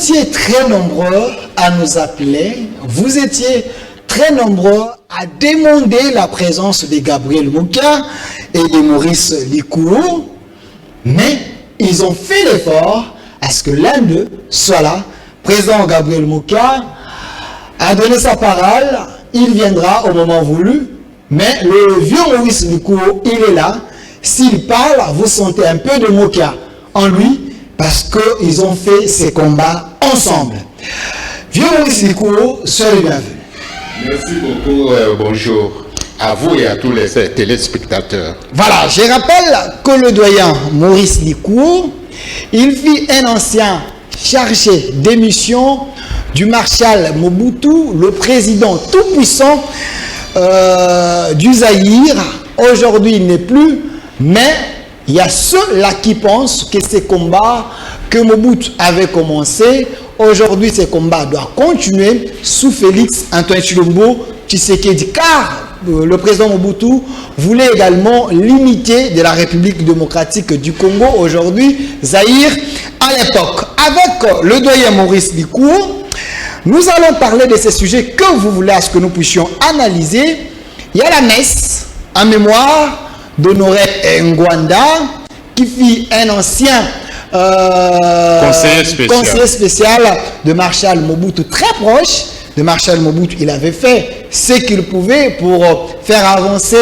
étiez très nombreux à nous appeler, vous étiez très nombreux à demander la présence de Gabriel Moukia et de Maurice Likouo, mais ils ont fait l'effort à ce que l'un d'eux soit là. Président Gabriel Moukia a donné sa parole, il viendra au moment voulu, mais le vieux Maurice Likouo, il est là. S'il parle, vous sentez un peu de Moukia en lui, parce qu'ils ont fait ces combats ensemble. Vieux Maurice Likouo, soyez le bienvenu. Merci beaucoup, bonjour à vous et à tous les téléspectateurs. Voilà, je rappelle que le doyen Maurice Likouo, il fut un ancien chargé des missions du marshal Mobutu, le président tout-puissant du Zaïre. Aujourd'hui, il n'est plus, mais il y a ceux-là qui pensent que ces combats que Mobutu avait commencé, aujourd'hui ces combats doivent continuer sous Félix Antoine Tshilombo Tshisekedi, car le président Mobutu voulait également l'unité de la République démocratique du Congo, aujourd'hui Zaïre à l'époque. Avec le doyen Maurice Likouo, nous allons parler de ces sujets que vous voulez à ce que nous puissions analyser. Il y a la messe en mémoire d'Honoré Ngwanda, qui fut un ancien conseiller spécial de Marshal Mobutu, très proche de Marshal Mobutu. Il avait fait ce qu'il pouvait pour faire avancer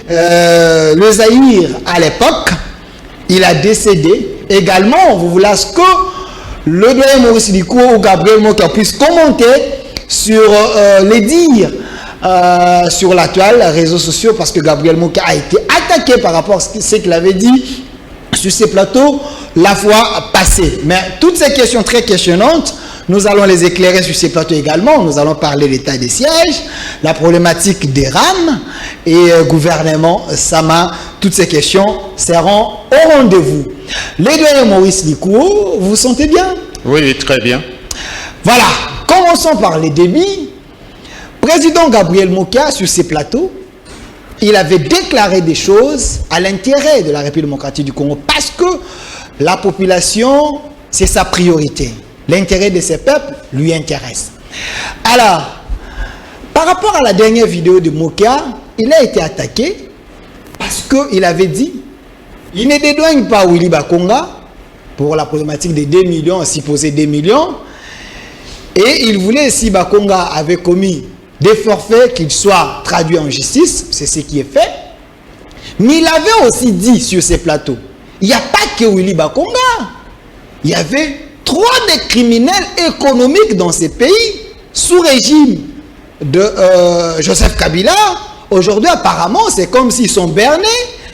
le Zaïre à l'époque. Il a décédé. Également, vous voulez que le doyen Maurice Likouo ou Gabriel Moukia puisse commenter sur les dires sur la toile, les réseaux sociaux, parce que Gabriel Moukia a été attaqué par rapport à ce qu'il avait dit sur ces plateaux la fois passée. Mais toutes ces questions très questionnantes, nous allons les éclairer sur ces plateaux également. Nous allons parler de l'état des sièges, la problématique des rames et gouvernement Sama. Toutes ces questions seront au rendez-vous. Les doyens Maurice Likouo, vous vous sentez bien? Oui, très bien. Voilà, commençons par les débits. Président Gabriel Moukia, sur ces plateaux, il avait déclaré des choses à l'intérêt de la République démocratique du Congo, parce que la population, c'est sa priorité. L'intérêt de ces peuples lui intéresse. Alors, par rapport à la dernière vidéo de Moukia, il a été attaqué parce qu'il avait dit il ne dédouane pas Willy Bakonga pour la problématique des 2 millions, supposé 2 millions. Et il voulait, si Bakonga avait commis des forfaits, qu'ils soient traduits en justice, c'est ce qui est fait. Mais il avait aussi dit sur ces plateaux, il n'y a pas que Willy Bakonga. Il y avait 3 des criminels économiques dans ces pays, sous régime de Joseph Kabila. Aujourd'hui, apparemment, c'est comme s'ils sont bernés,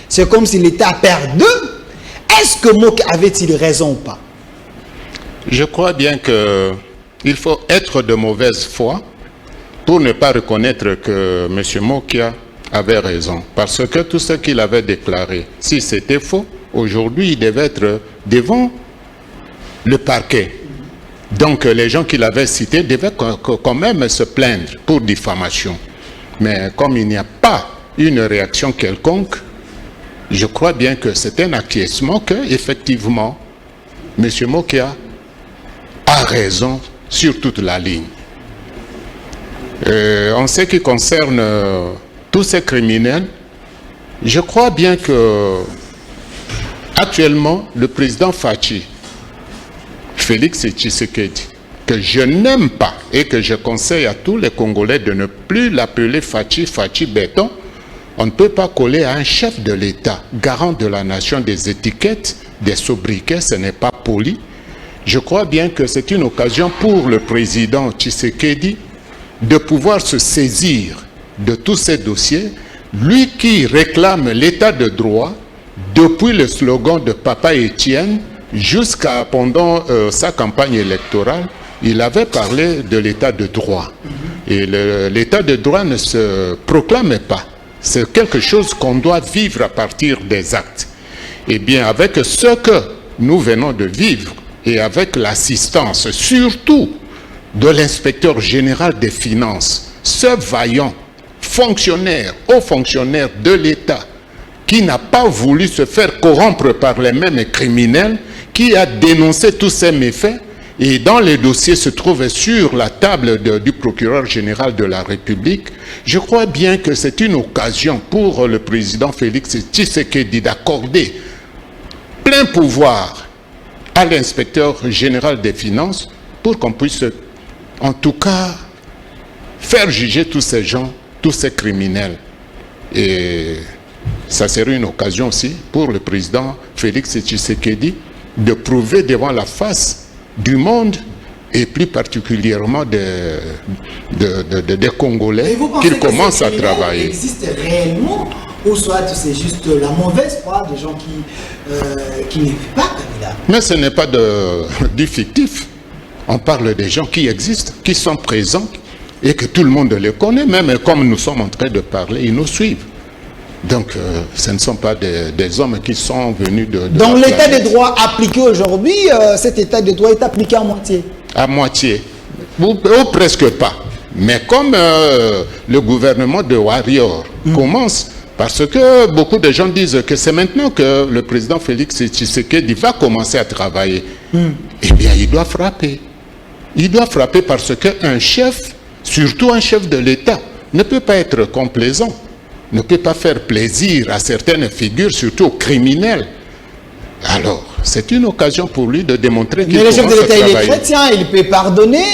c'est comme si l'État perd d'eux. Est-ce que Moukia avait-il raison ou pas? Je crois bien qu'il faut être de mauvaise foi pour ne pas reconnaître que M. Moukia avait raison. Parce que tout ce qu'il avait déclaré, si c'était faux, aujourd'hui, il devait être devant le parquet. Donc, les gens qu'il avait cités devaient quand même se plaindre pour diffamation. Mais comme il n'y a pas une réaction quelconque, je crois bien que c'est un acquiescement que, effectivement, M. Moukia a raison sur toute la ligne. En ce qui concerne tous ces criminels, je crois bien que actuellement, le président Fachi, Félix Tshisekedi, que je n'aime pas et que je conseille à tous les Congolais de ne plus l'appeler Fachi, Fachi Béton. On ne peut pas coller à un chef de l'État, garant de la nation, des étiquettes, des sobriquets, ce n'est pas poli. Je crois bien que c'est une occasion pour le président Tshisekedi de pouvoir se saisir de tous ces dossiers, lui qui réclame l'état de droit depuis le slogan de Papa Étienne jusqu'à pendant sa campagne électorale, il avait parlé de l'état de droit. Et l'état de droit ne se proclame pas. C'est quelque chose qu'on doit vivre à partir des actes. Eh bien, avec ce que nous venons de vivre et avec l'assistance surtout de l'inspecteur général des finances, ce vaillant fonctionnaire, haut fonctionnaire de l'État, qui n'a pas voulu se faire corrompre par les mêmes criminels, qui a dénoncé tous ces méfaits, et dans les dossiers se trouvent sur la table du procureur général de la République, je crois bien que c'est une occasion pour le président Félix Tshisekedi d'accorder plein pouvoir à l'inspecteur général des finances pour qu'on puisse, en tout cas, faire juger tous ces gens, tous ces criminels. Et ça serait une occasion aussi pour le président Félix Tshisekedi de prouver devant la face du monde et plus particulièrement des Congolais qu'ils commencent à travailler. Existe réellement ou soit c'est juste la mauvaise foi des gens qui ne vivent pas Kabila? Mais ce n'est pas du fictif. On parle des gens qui existent, qui sont présents et que tout le monde les connaît, même comme nous sommes en train de parler, ils nous suivent. Donc, ce ne sont pas des hommes qui sont venus de Donc, l'état des droits appliqué aujourd'hui, cet état des droits est appliqué à moitié? À moitié, ou presque pas. Mais comme le gouvernement de Warrior commence, parce que beaucoup de gens disent que c'est maintenant que le président Félix Tshisekedi va commencer à travailler, eh bien, il doit frapper. Il doit frapper parce qu'un chef, surtout un chef de l'État, ne peut pas être complaisant. Ne peut pas faire plaisir à certaines figures, surtout aux criminels. Alors, c'est une occasion pour lui de démontrer qu'il commence à travailler. Mais le chef de l'État, il est chrétien, il peut pardonner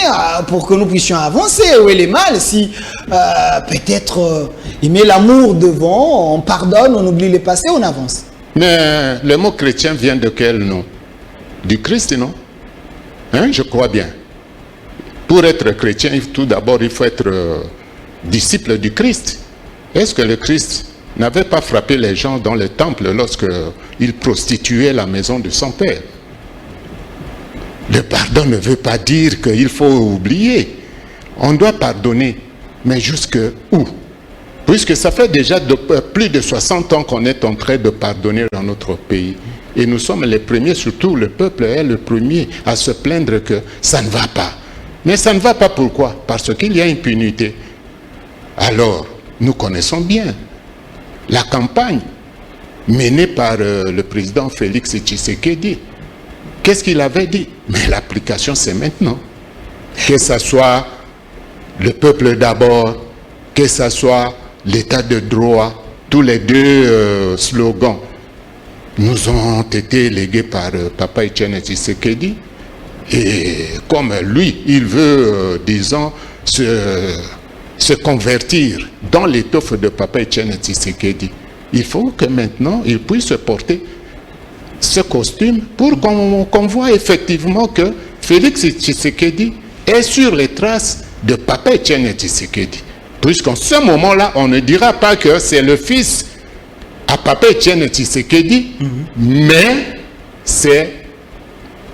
pour que nous puissions avancer. Où est le mal? Si peut-être il met l'amour devant, on pardonne, on oublie le passé, on avance. Mais le mot chrétien vient de quel nom? Du Christ, non? Hein, je crois bien. Pour être chrétien, tout d'abord, il faut être disciple du Christ. Est-ce que le Christ n'avait pas frappé les gens dans le temple lorsqu'il prostituait la maison de son Père? Le pardon ne veut pas dire qu'il faut oublier. On doit pardonner. Mais jusque où? Puisque ça fait déjà plus de 60 ans qu'on est en train de pardonner dans notre pays. Et nous sommes les premiers, surtout le peuple est le premier à se plaindre que ça ne va pas. Mais ça ne va pas pourquoi? Parce qu'il y a impunité. Alors, nous connaissons bien la campagne menée par le président Félix Tshisekedi. Qu'est-ce qu'il avait dit? Mais l'application, c'est maintenant. Que ce soit le peuple d'abord, que ce soit l'état de droit, tous les deux slogans nous ont été légués par Papa Etienne Tshisekedi. Et comme lui, il veut, disons, se convertir dans l'étoffe de Papa Etienne Tshisekedi, il faut que maintenant il puisse porter ce costume pour qu'on voit effectivement que Félix Tshisekedi est sur les traces de Papa Etienne Tshisekedi. Puisqu'en ce moment-là, on ne dira pas que c'est le fils à Papa Etienne Tshisekedi, mais c'est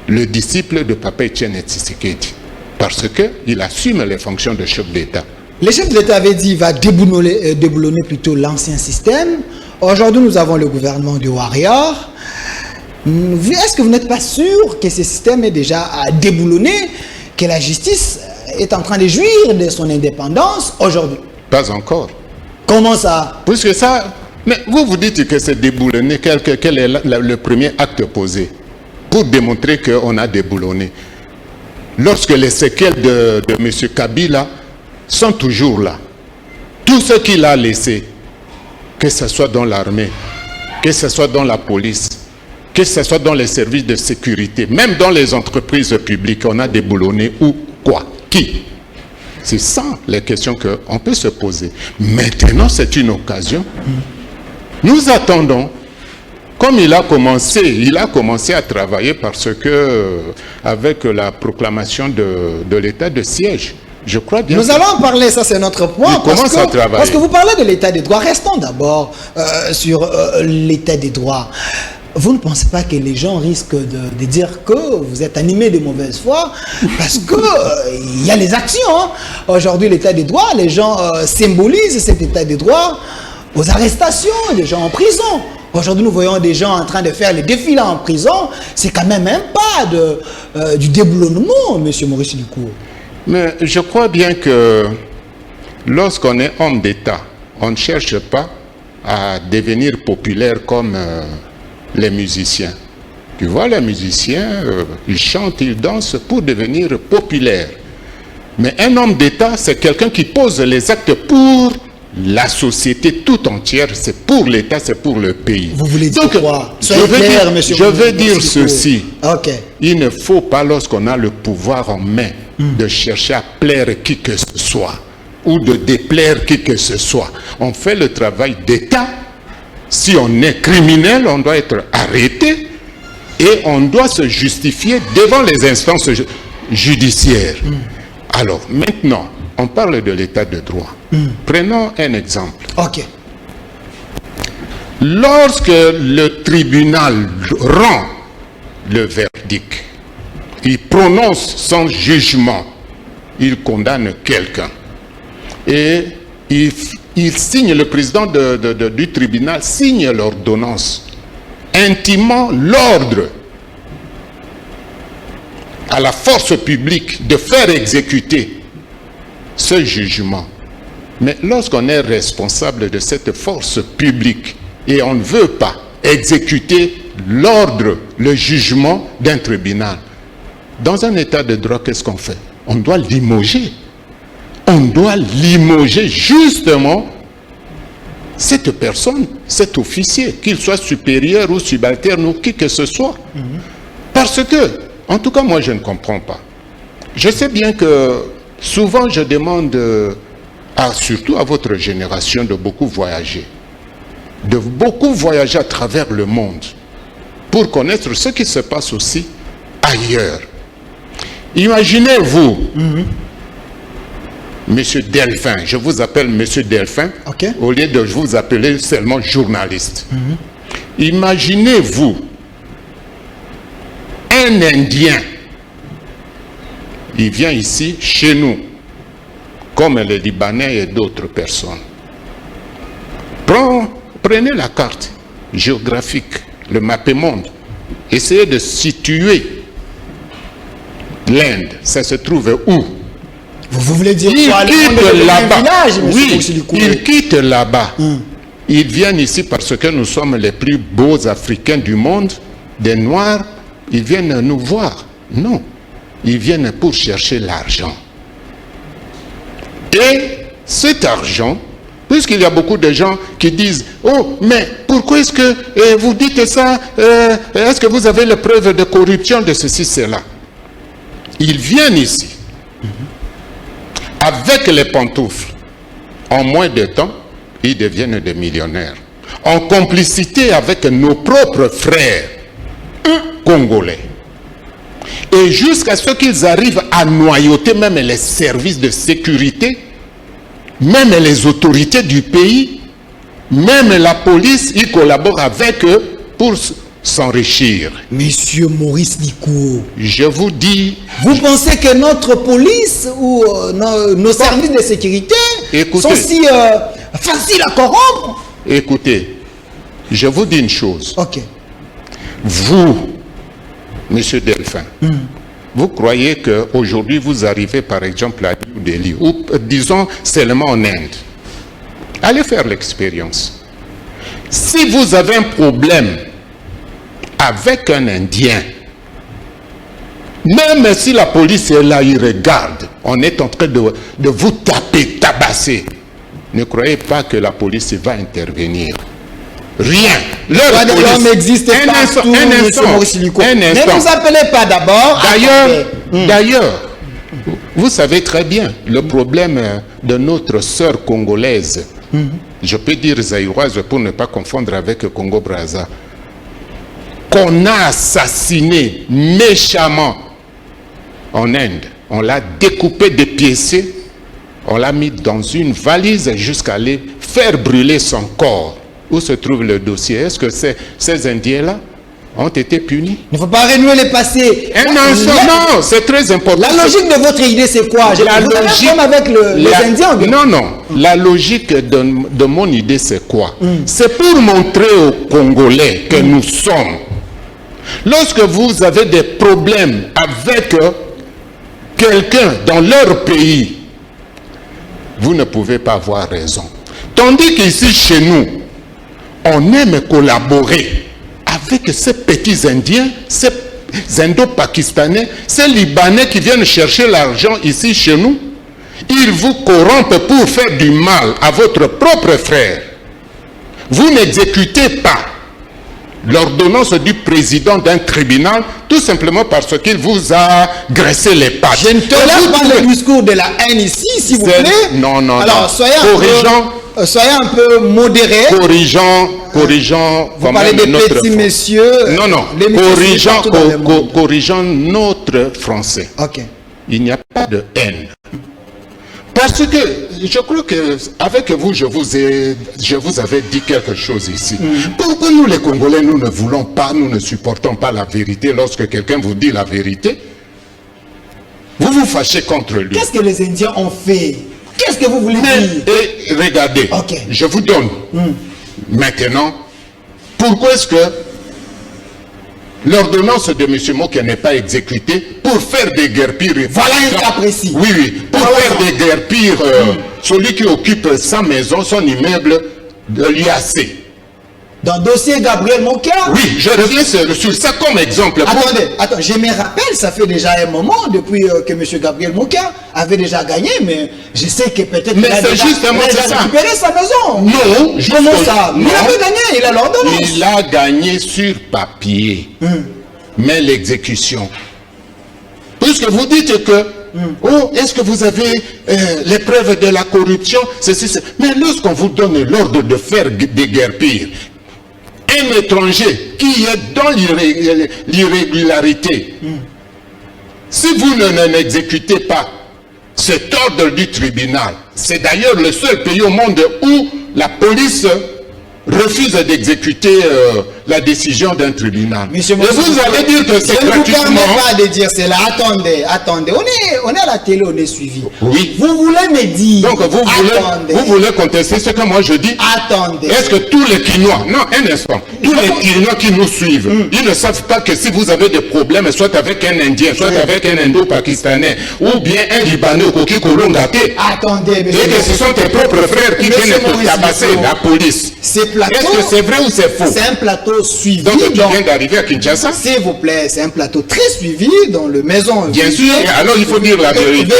le disciple de Papa Etienne Tshisekedi. Parce qu'il assume les fonctions de chef d'État. Le chef de l'État avait dit qu'il va déboulonner plutôt l'ancien système. Aujourd'hui, nous avons le gouvernement du Warrior. Est-ce que vous n'êtes pas sûr que ce système est déjà déboulonné, que la justice est en train de jouir de son indépendance aujourd'hui? Pas encore. Comment ça? Puisque ça... Mais vous dites que c'est déboulonné. Quel est le premier acte posé pour démontrer qu'on a déboulonné? Lorsque les séquelles de M. Kabila sont toujours là. Tout ce qu'il a laissé, que ce soit dans l'armée, que ce soit dans la police, que ce soit dans les services de sécurité, même dans les entreprises publiques, on a déboulonné ou quoi? Qui? C'est ça les questions qu'on peut se poser. Maintenant, c'est une occasion. Nous attendons. Comme il a commencé à travailler parce que, avec la proclamation de l'état de siège, je crois bien. Nous allons en parler, ça c'est notre point. Il commence à travailler. Parce que vous parlez de l'état des droits. Restons d'abord sur l'état des droits. Vous ne pensez pas que les gens risquent de dire que vous êtes animés de mauvaise foi? Parce que il y a les actions. Hein. Aujourd'hui, l'état des droits, les gens symbolisent cet état des droits aux arrestations, des gens en prison. Aujourd'hui, nous voyons des gens en train de faire les défilés en prison. C'est quand même un pas du déboulonnement, M. Maurice Ducour. Mais je crois bien que lorsqu'on est homme d'État, on ne cherche pas à devenir populaire comme les musiciens. Tu vois, les musiciens, ils chantent, ils dansent pour devenir populaires. Mais un homme d'État, c'est quelqu'un qui pose les actes pour la société tout entière. C'est pour l'État, c'est pour le pays. Vous voulez dire donc, quoi? Je veux dire ceci. Okay. Il ne faut pas, lorsqu'on a le pouvoir en main, de chercher à plaire qui que ce soit ou de déplaire qui que ce soit. On fait le travail d'État. Si on est criminel, on doit être arrêté et on doit se justifier devant les instances judiciaires. Alors, maintenant, on parle de l'état de droit. Prenons un exemple. Ok. Lorsque le tribunal rend le verdict, il prononce son jugement, il condamne quelqu'un. Et il signe, le président du tribunal signe l'ordonnance, intimant l'ordre à la force publique de faire exécuter ce jugement. Mais lorsqu'on est responsable de cette force publique et on ne veut pas exécuter l'ordre, le jugement d'un tribunal, dans un état de droit, qu'est-ce qu'on fait? On doit limoger. On doit limoger justement cette personne, cet officier, qu'il soit supérieur ou subalterne ou qui que ce soit. Parce que, en tout cas, moi, je ne comprends pas. Je sais bien que souvent, je demande, surtout à votre génération, de beaucoup voyager. De beaucoup voyager à travers le monde pour connaître ce qui se passe aussi ailleurs. Imaginez-vous, Monsieur Delphin, je vous appelle Monsieur Delphin, au lieu de vous appeler seulement journaliste. Imaginez-vous un Indien, il vient ici, chez nous, comme les Libanais et d'autres personnes. Prenez la carte géographique, le mappemonde, essayez de situer l'Inde, ça se trouve où? Vous voulez dire il quoi? Quitte là-bas. Oui, il quitte là-bas. Ils viennent ici parce que nous sommes les plus beaux Africains du monde, des Noirs. Ils viennent nous voir. Non, ils viennent pour chercher l'argent. Et cet argent, puisqu'il y a beaucoup de gens qui disent « Oh, mais pourquoi est-ce que vous dites ça? Est-ce que vous avez les preuves de corruption de ceci, cela ?» Ils viennent ici. Avec les pantoufles, en moins de temps, ils deviennent des millionnaires. En complicité avec nos propres frères congolais. Et jusqu'à ce qu'ils arrivent à noyauter même les services de sécurité, même les autorités du pays, même la police, ils collaborent avec eux pour s'enrichir. Monsieur Maurice Dicko, je vous dis... Vous pensez que notre police ou nos services de sécurité sont si faciles à corrompre? Écoutez, je vous dis une chose. Ok. Vous, Monsieur Delphin, vous croyez qu'aujourd'hui vous arrivez par exemple à New Delhi, ou disons seulement en Inde. Allez faire l'expérience. Si vous avez un problème avec un Indien, même si la police est là, il regarde, on est en train de vous taper, tabasser. Ne croyez pas que la police va intervenir. Rien. Leur police existe partout, ne vous appelez pas d'abord. D'ailleurs, vous savez très bien le problème de notre sœur congolaise. Je peux dire zaïroise pour ne pas confondre avec Congo-Brazza. Qu'on a assassiné méchamment en Inde. On l'a découpé, dépiécé, on l'a mis dans une valise jusqu'à aller faire brûler son corps. Où se trouve le dossier? Est-ce que ces Indiens-là ont été punis? Il ne faut pas renouer le passé. Non, c'est très important. La logique de votre idée, c'est quoi? La logique, comme avec les Indiens. Non. La logique de mon idée, c'est quoi? C'est pour montrer aux Congolais que nous sommes. Lorsque vous avez des problèmes avec quelqu'un dans leur pays, vous ne pouvez pas avoir raison. Tandis qu'ici, chez nous, on aime collaborer avec ces petits Indiens, ces Indo-Pakistanais, ces Libanais qui viennent chercher l'argent ici chez nous, ils vous corrompent pour faire du mal à votre propre frère. Vous n'exécutez pas l'ordonnance du président d'un tribunal tout simplement parce qu'il vous a graissé les pattes. Je ne tolère pas le discours de la haine ici, s'il vous plaît. Non, non, alors, non. Soyez un peu modérés. Corrigeons. Vous parlez des petits messieurs. Non, non. Corrigeons notre français. Ok. Il n'y a pas de haine. Parce que je crois que avec vous, je vous avais dit quelque chose ici. Pourquoi nous les Congolais, nous ne voulons pas, nous ne supportons pas la vérité lorsque quelqu'un vous dit la vérité? Vous vous fâchez contre lui. Qu'est-ce que les Indiens ont fait? Qu'est-ce que vous voulez dire? Et regardez, je vous donne maintenant, pourquoi est-ce que l'ordonnance de M. Mokia n'est pas exécutée pour faire des guerpires? Voilà un cas précis. Oui, oui. Pour faire des guerpires, celui qui occupe sa maison, son immeuble de l'IAC. Dans le dossier Gabriel Mokia? Oui, je reviens sur ça comme exemple. Attends, je me rappelle, ça fait déjà un moment depuis que M. Gabriel Mokia avait déjà gagné, mais je sais que peut-être qu'il a déjà récupéré sa maison. Non, comment ça? Il avait gagné, il a l'ordonnance. Il a gagné sur papier, mais l'exécution. Puisque vous dites que, oh, est-ce que vous avez les preuves de la corruption? Mais lorsqu'on vous donne l'ordre de faire des guerpires, un étranger qui est dans l'irrégularité, si vous n'exécutez pas cet ordre du tribunal, c'est d'ailleurs le seul pays au monde où la police refuse d'exécuter la décision d'un tribunal. Monsieur, et vous allez dire que c'est gratuitement... Je ne vous permets pas de dire cela. Attendez. On est à la télé, on est suivi. Oui. Vous voulez me dire... Donc vous voulez contester ce que moi je dis? Attendez. Est-ce que tous les Kinois... Non, un instant. Tous les Kinois qui nous suivent, ils ne savent pas que si vous avez des problèmes, soit avec un Indien, soit avec un Indo-Pakistanais, ou bien un Libanais ou qui Kolongate, attendez, monsieur, et que ce sont tes propres frères qui viennent te tabasser, la police. Est-ce que c'est vrai ou c'est faux? C'est un plateau suivi. Donc tu viens d'arriver à Kinshasa? S'il vous plaît, c'est un plateau très suivi dans le maison. Bien sûr, alors il faut dire la vérité.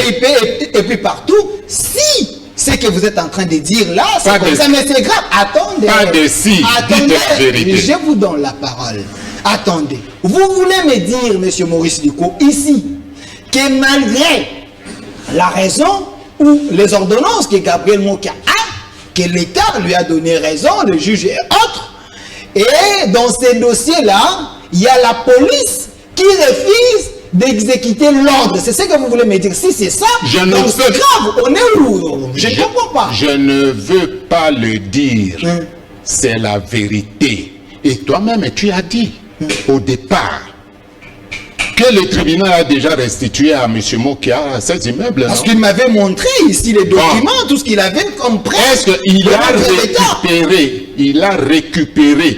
Et puis partout, si ce que vous êtes en train de dire là, c'est comme ça, mais c'est grave. Attendez. Pas de si, dites la vérité. Je vous donne la parole. Attendez. Vous voulez me dire, monsieur Maurice Ducot, ici, que malgré la raison ou les ordonnances que Gabriel Mokia a, que l'État lui a donné raison, le juge et autres, et dans ces dossiers-là, il y a la police qui refuse d'exécuter l'ordre. C'est ce que vous voulez me dire. Si c'est ça, donc c'est grave. On est où? Je ne comprends pas. Je ne veux pas le dire. C'est la vérité. Et toi-même, tu as dit au départ que le tribunal a déjà restitué à M. Mokia ses immeubles. Parce qu'il m'avait montré ici les documents, tout ce qu'il avait comme prêt. Est-ce qu'il a récupéré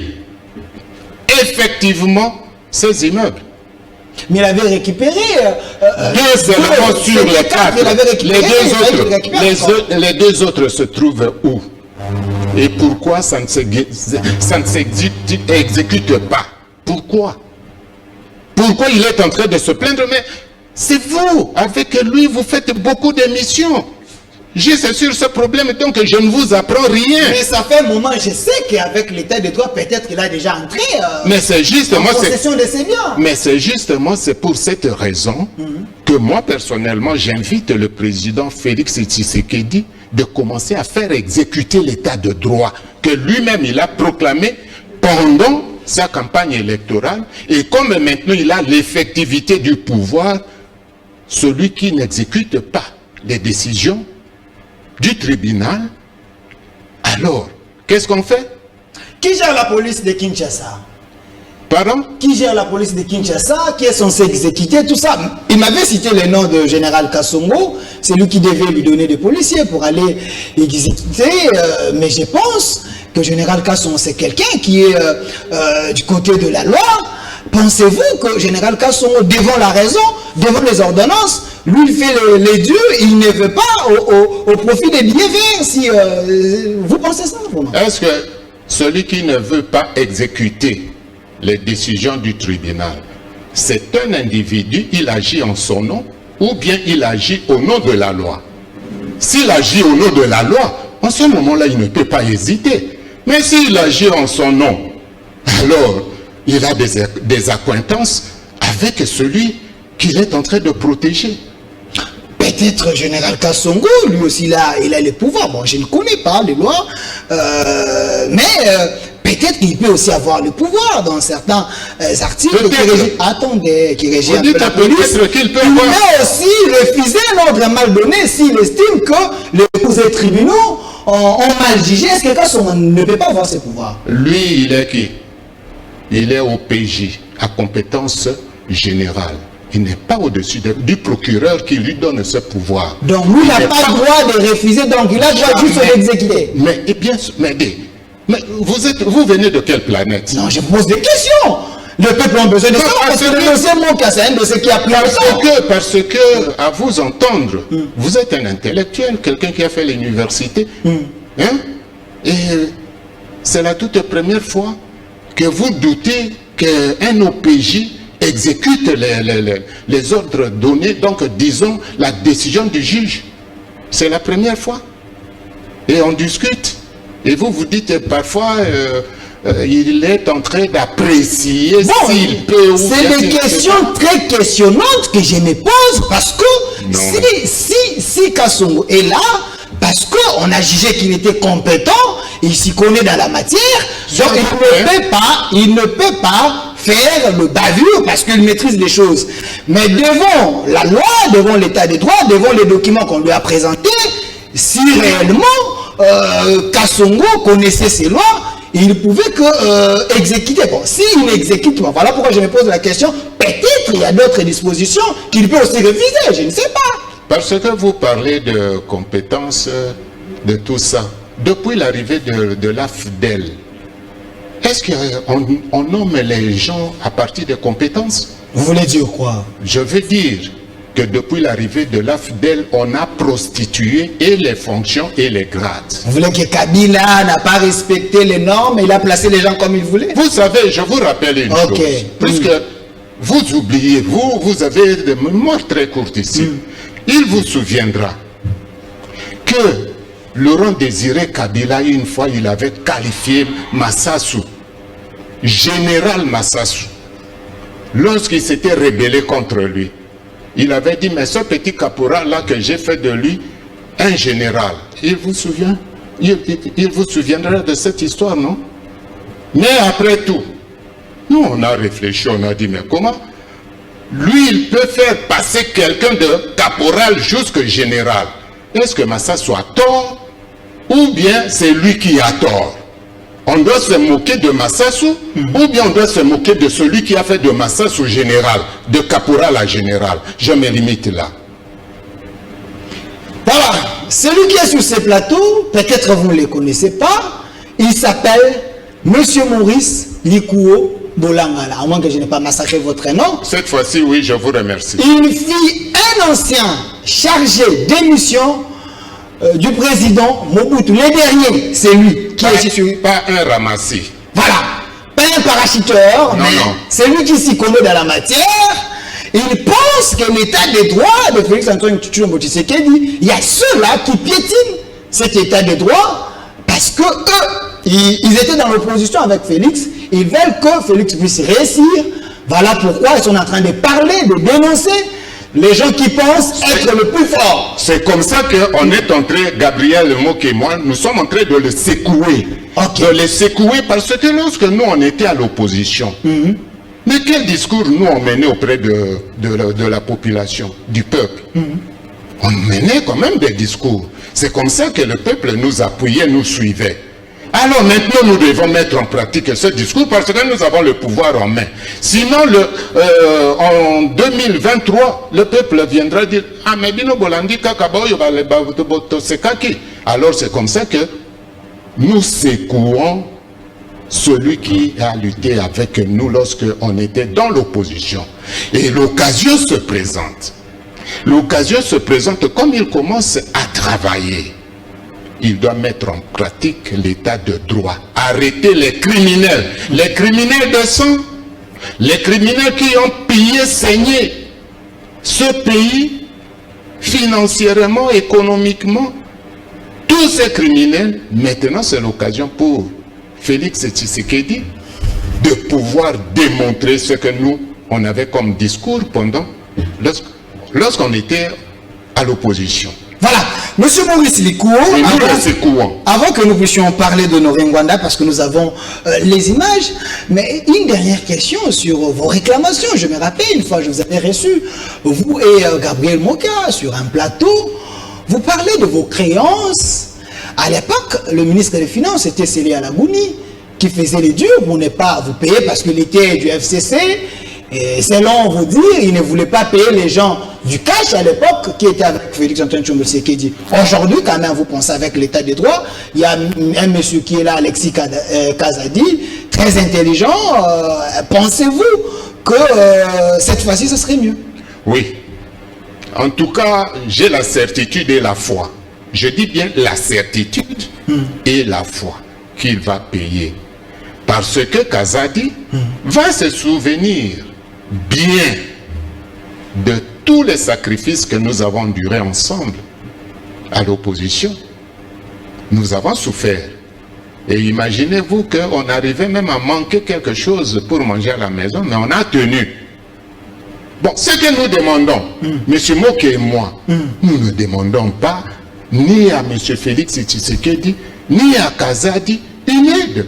effectivement ses immeubles? Mais il avait récupéré deux seulement sur les quatre. Les deux autres se trouvent où? Et pourquoi ça ne s'exécute pas? Pourquoi? Pourquoi il est en train de se plaindre? Mais c'est vous, avec lui, vous faites beaucoup d'émissions. C'est sur ce problème, donc je ne vous apprends rien. Mais ça fait un moment, je sais qu'avec l'état de droit, peut-être qu'il a déjà entré mais c'est justement, en possession de ses biens. Mais c'est justement, c'est pour cette raison que moi, personnellement, j'invite le président Félix Tshisekedi de commencer à faire exécuter l'état de droit que lui-même, il a proclamé pendant sa campagne électorale. Et comme maintenant, il a l'effectivité du pouvoir, celui qui n'exécute pas les décisions du tribunal, alors, qu'est-ce qu'on fait? Qui gère la police de Kinshasa? Pardon? Qui gère la police de Kinshasa? Qui est censé exécuter tout ça? Il m'avait cité le nom de général Kassongo, c'est lui qui devait lui donner des policiers pour aller exécuter, mais je pense que général Kassongo, c'est quelqu'un qui est du côté de la loi. Pensez-vous que général Kassongo, devant la raison, devant les ordonnances, lui il fait les dieux, il ne veut pas au profit des bienfaits? Si vous pensez ça? Est-ce que celui qui ne veut pas exécuter les décisions du tribunal. C'est un individu, il agit en son nom, ou bien il agit au nom de la loi. S'il agit au nom de la loi, en ce moment-là, il ne peut pas hésiter. Mais s'il agit en son nom, alors il a des accointances avec celui qu'il est en train de protéger. Peut-être Général Kassongo, lui aussi, il a les pouvoirs. Bon, je ne connais pas les lois, mais peut-être qu'il peut aussi avoir le pouvoir dans certains articles qui régissent. Attendez, qui régissent un peu la police. Il peut aussi refuser un ordre mal donné s'il estime que les tribunaux ont mal jugé. Est-ce que Kassongo ne peut pas avoir ses pouvoirs? Lui, il est qui? Il est au PJ, à compétence générale. Il n'est pas au-dessus du procureur qui lui donne ce pouvoir. Donc, lui n'a pas le droit de refuser, donc il a le droit juste de l'exécuter. Mais vous venez de quelle planète? Non, je pose des questions. Le peuple a besoin de ça parce que le dossier Moka, c'est un dossier qui a pris parce que, à vous entendre, vous êtes un intellectuel, quelqu'un qui a fait l'université. Hein? Et c'est la toute première fois que vous doutez qu'un OPJ exécute les ordres donnés, donc disons la décision du juge. C'est la première fois. Et on discute. Et vous dites parfois, il est en train d'apprécier s'il peut ou c'est des questions très questionnantes que je me pose parce que si Kassongo est là, parce qu'on a jugé qu'il était compétent, il s'y connaît dans la matière, donc il ne peut pas faire le bavure parce qu'il maîtrise les choses. Mais devant la loi, devant l'état des droits, devant les documents qu'on lui a présentés, si réellement Kassongo connaissait ces lois, il pouvait que exécuter. Bon, s'il exécute, voilà pourquoi je me pose la question, peut-être il y a d'autres dispositions qu'il peut aussi refuser, je ne sais pas. Parce que vous parlez de compétences, de tout ça. Depuis l'arrivée de l'AFDEL, est-ce qu'on nomme les gens à partir des compétences? Vous voulez dire quoi? Je veux dire que depuis l'arrivée de l'AFDEL, on a prostitué et les fonctions et les grades. Vous voulez que Kabila n'a pas respecté les normes et il a placé les gens comme il voulait? Vous savez, je vous rappelle une chose. Puisque vous oubliez, vous avez des mémoires très courtes ici. Il vous souviendra que Laurent Désiré Kabila, une fois, il avait qualifié Massassou, général Massassou, lorsqu'il s'était rébellé contre lui. Il avait dit, mais ce petit caporal-là que j'ai fait de lui, un général. Il vous souvient? Il vous souviendra de cette histoire, non? Mais après tout, nous on a réfléchi, on a dit, mais comment? Lui, il peut faire passer quelqu'un de caporal jusqu'au général. Est-ce que Massassou a tort? Ou bien c'est lui qui a tort? On doit se moquer de Massassou, ou bien on doit se moquer de celui qui a fait de Massassou général, de caporal à général. Je me limite là. Voilà, celui qui est sur ce plateau, peut-être vous ne le connaissez pas, il s'appelle Monsieur Maurice Likouo Bolangala, à moins que je n'ai pas massacré votre nom. Cette fois-ci, oui, je vous remercie. Il fit un ancien chargé d'émission du président Mobutu. Le dernier, c'est lui qui est sur... Pas un ramassis. Voilà, pas un parachuteur, mais c'est lui qui s'y connaît dans la matière. Il pense que l'état des droits de Félix Antoine Tshilombo Tshisekedi, il y a ceux-là qui piétinent cet état des droits parce que eux, ils étaient dans l'opposition avec Félix. Ils veulent que Félix puisse réussir. Voilà pourquoi ils sont en train de parler, de dénoncer les gens qui pensent être le plus fort. C'est comme ça qu'on est en train, Gabriel Mouk et moi, nous sommes en train de le secouer. De le secouer parce que lorsque nous, on était à l'opposition, mais quel discours nous on menait auprès de la population, du peuple? On menait quand même des discours. C'est comme ça que le peuple nous appuyait, nous suivait. Alors maintenant, nous devons mettre en pratique ce discours parce que nous avons le pouvoir en main. Sinon, en 2023, le peuple viendra dire « Ah, mais bino bolandi kakaboyo sekaki ». Alors c'est comme ça que nous secouons celui qui a lutté avec nous lorsqu'on était dans l'opposition. Et l'occasion se présente. L'occasion se présente comme il commence à travailler. Il doit mettre en pratique l'état de droit. Arrêter les criminels. Les criminels de sang, Les criminels qui ont pillé, saigné ce pays financièrement, économiquement, tous ces criminels, maintenant c'est l'occasion pour Félix Tshisekedi de pouvoir démontrer ce que nous, on avait comme discours pendant, lorsqu'on était à l'opposition. Voilà, Monsieur Maurice Likou, avant que nous puissions parler de Honoré Ngwanda, parce que nous avons les images, mais une dernière question sur vos réclamations. Je me rappelle, une fois je vous avais reçu, vous et Gabriel Moka, sur un plateau, vous parlez de vos créances. À l'époque, le ministre des Finances était Célé Alagouni, qui faisait les durs pour ne pas vous payer parce qu'il était du FCC. Et selon vous dire, il ne voulait pas payer les gens du cash à l'époque qui était avec Félix Antoine Tshisekedi. Aujourd'hui, quand même, vous pensez avec l'état des droits, il y a un monsieur qui est là, Alexis Kazadi, très intelligent. Pensez-vous que cette fois-ci, ce serait mieux? Oui. En tout cas, j'ai la certitude et la foi. Je dis bien la certitude et la foi qu'il va payer. Parce que Kazadi va se souvenir bien de tous les sacrifices que nous avons endurés ensemble à l'opposition. Nous avons souffert. Et imaginez-vous qu'on arrivait même à manquer quelque chose pour manger à la maison, mais on a tenu. Bon, ce que nous demandons, M. Moké et moi, nous ne demandons pas ni à M. Félix Tshisekedi, ni à Kazadi une aide.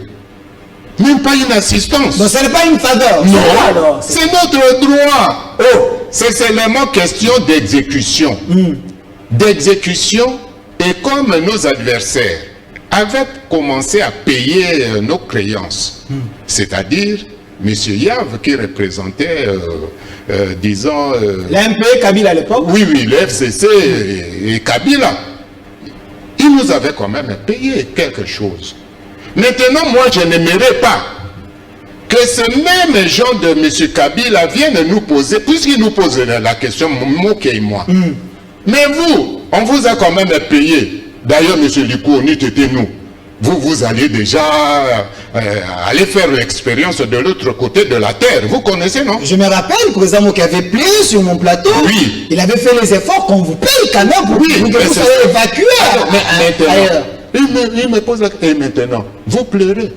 Même pas une assistance. Donc ce n'est pas une faveur. Non, c'est notre droit. Oh, c'est seulement question d'exécution. D'exécution, et comme nos adversaires avaient commencé à payer nos créances, c'est-à-dire M. Yav qui représentait, disons... l'MP, Kabila à l'époque. Oui, le FCC et Kabila. Ils nous avaient quand même payé quelque chose. Maintenant, moi, je n'aimerais pas que ce même gens de M. Kabila viennent nous poser, puisqu'il nous pose la question, Moké et moi. Mais vous, on vous a quand même payé. D'ailleurs, M. Likou, on était nous. Vous allez déjà aller faire l'expérience de l'autre côté de la terre. Vous connaissez, non? Je me rappelle, le président Moké avait plié sur mon plateau. Oui. Il avait fait les efforts qu'on vous paye quand même pour que vous soyez évacué. Il me pose la question. Et maintenant, vous pleurez.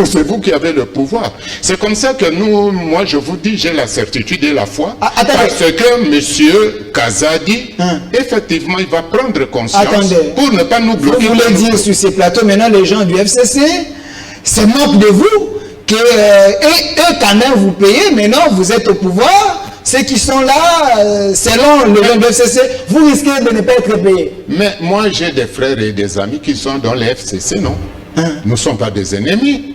C'est vous qui avez le pouvoir. C'est comme ça que moi je vous dis, j'ai la certitude et la foi. Parce que M. Kazadi, effectivement, il va prendre conscience pour ne pas nous bloquer. Vous voulez dire sur ces plateaux, maintenant les gens du FCC se moquent de vous, et eux quand même vous payez, maintenant vous êtes au pouvoir. Ceux qui sont là, selon les gens du FCC, vous risquez de ne pas être payés. Mais moi j'ai des frères et des amis qui sont dans le FCC, non? Nous ne sommes pas des ennemis.